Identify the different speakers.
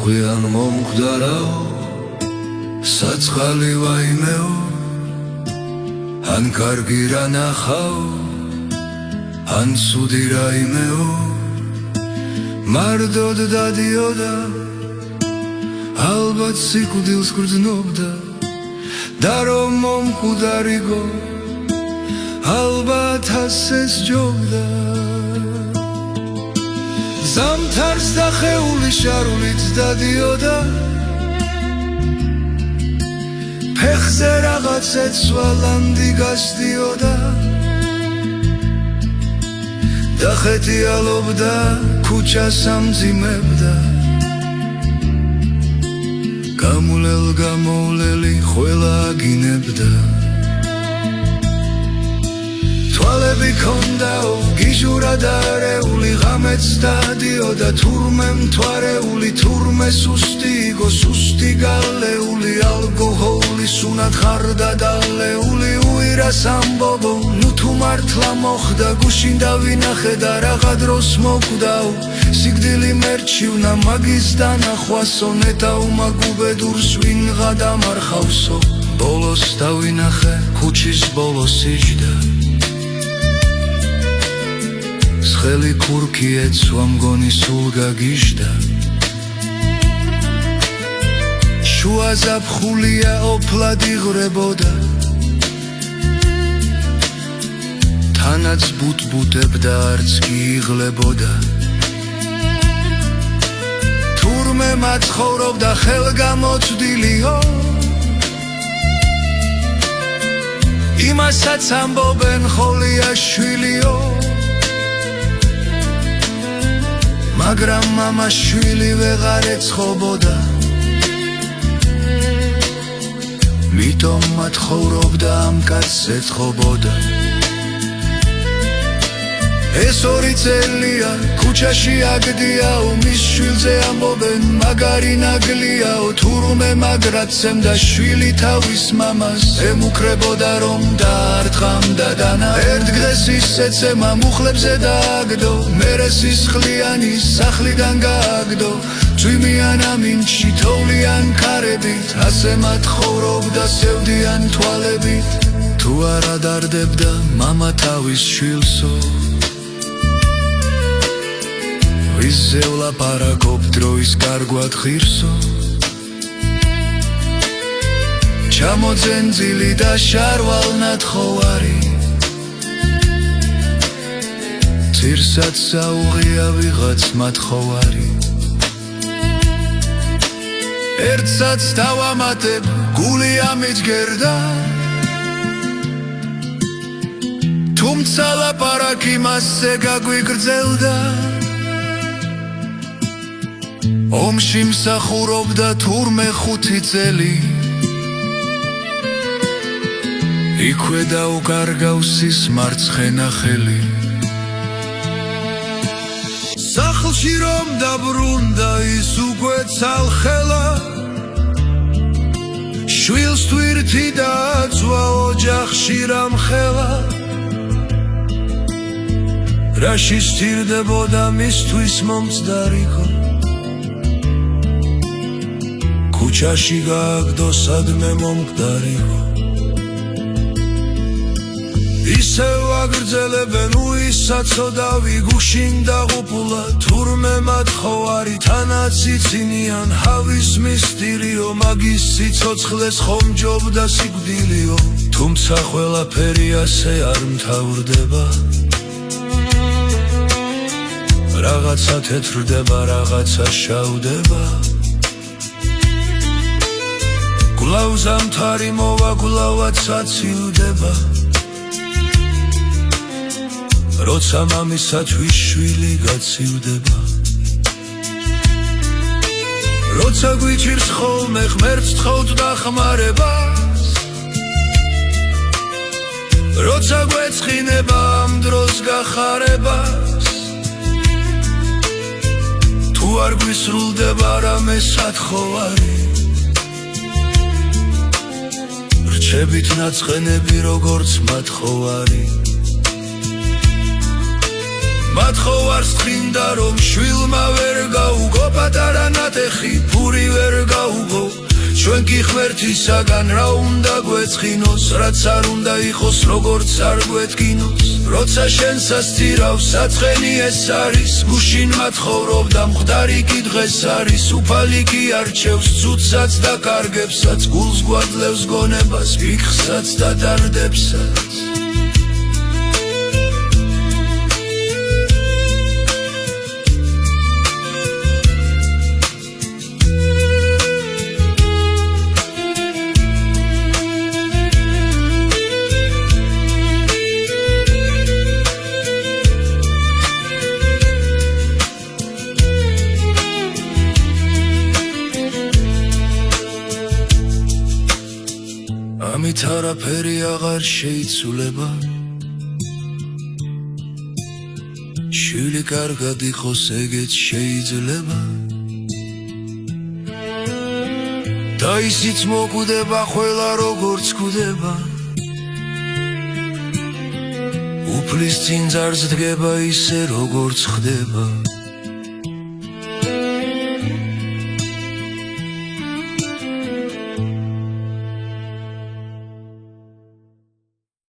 Speaker 1: სიყვიან მომკვდარაო საწყალი ვაიმეო ან კარგი რა ნახავ ან ცუდი რაიმეო მარტოდ დადიოდა ალბათ სიკვდილს გრძნობდა და რომ მომკვდარიგო ალბათ ასეც ჯობდა ზამთარს დახეული შარულით დადიოდა ფეხზე რაღაც ეცვალანდი გასდიოდა და ხეთიალობდა ქუჩას ამძიმებდა გამოვლელი ყველა აგინებდა თვალები ქონდაო გიჟურა და არეული ღამეც დადიოდა თურმე მთვარეული თურმე სუსტი იგო სუსტი გალეული ალკოჰოლი სუნად ხარდა დალეული უირას ამბობო ნუ თუ მართლა მოხდა გუშინ დავინახე და რაღა დროს მოკვდაო სიკვდილი მერჩივნა მაგის დანახვასო ნეტა უმაგუბედურს ვინღა დამარხავსო ბოლოს დავინახე ქუჩის ბოლოს იჯდა სხელი ქურქი ეცვა მგონი სულ გაგიჟდა შუა ზაფხულია ოფლად იღრებოდა თანაც ბუტბუტებდა არც კი იღლებოდა თურმე მაცხოვრობდა ხელგამოცდილიო იმასაც ამბობენ ხოლია შვილიო მაგრამ მამა შვილი ვეღარ ეცხოვოდა მიტომ მათხოვრობდა ამ კაცს ეცხოვოდა ეს ორი წელია ქუჩაში აგდიაო მის შვილზე ამბობენ მაგარი ნაგლიაო თურმე მაგრაცემდა შვილი თავის მამას ემუქრებოდა რომ დაარტყამდა დანა ერთ დღეს ისეცემა მუხლებზე დააგდო მერე სისხლიანი სახლიდან გააგდო წვიმიან ამინჩი თოვლიან ქარებით ასე მათხოვრობდა სევდიან თვალებით თუ არა დარდებდა მამა თავის შვილსო ვიზზე ვლაპარაკობ დროის კარგვად ღირსო ჩამოძენძილი და შარვალნათხოვარი ძირსაც საუღია ვიღაც მათხოვარი ერთსაც დავამატებ გული ამიჯგერდა თუმცა ლაპარაკი მასზე გაგვიგრძელდა ომში მსახურობდა თურმე 5 წელი იქვე დაუკარგავს ის მარცხენა ხელი სახლში რომ დაბრუნდა ის უკვე ცალხელა შვილს თვირთი დააწვა ოჯახში რამხელა რაში სთირდებოდა მისთვის მომწდარიყო ქუჩაში გააგდო სადმე მომკვდარიყო ისევ აგრძელებენ უისაცოდავი გუშინ დაღუპულა თურმე მათხოვარი თანაც იცინიან ჰავის მისტერიო მაგის სიცოცხლეს ხომ ჯობდა სიკვდილიო თუმცა ყველაფერი ასე არ მთავრდება რაღაცა თეთრდება რაღაცა შავდება გულავ ზამთარი მოვა გულავად საცილდება როცა მამისათვის შვილი გაცივდება როცა გვიჭირს ხოლმე ღმერთს თხოვთ დახმარებას როცა გვეცხინება ამ დროს გახარებას თუ არ გვისრულდება რამე სათხოვარი რჩებით ნაწყენები როგორც მათხოვარი მათხოვარს თხინდა რომ შვილმა ვერ გაუგო პატარა ნატეხი ფური ვერ გაუგო ჩვენ კი ღმერთისაგან რა უნდა გვეცხინოს რაც არ უნდა იყოს როგორც არ გვეთკინოს როცა შენსას ცირავს საცხენი ეს არის გუშინ მათხოვრობ და მღვდარი კი დღეს არის უფალი კი არჩევს ცუდსაც და კარგებსაც გულს გვაძლევს გონებას ფიქრსაც და დარდებსაც ამით არაფერი აღარ შეიცვლება შვილი კარგად იყოს ეგეც შეიძლება და ისიც მოკვდება ყველა როგორც კვდება უფლის წინ ძარს დგება ისე როგორც ხდება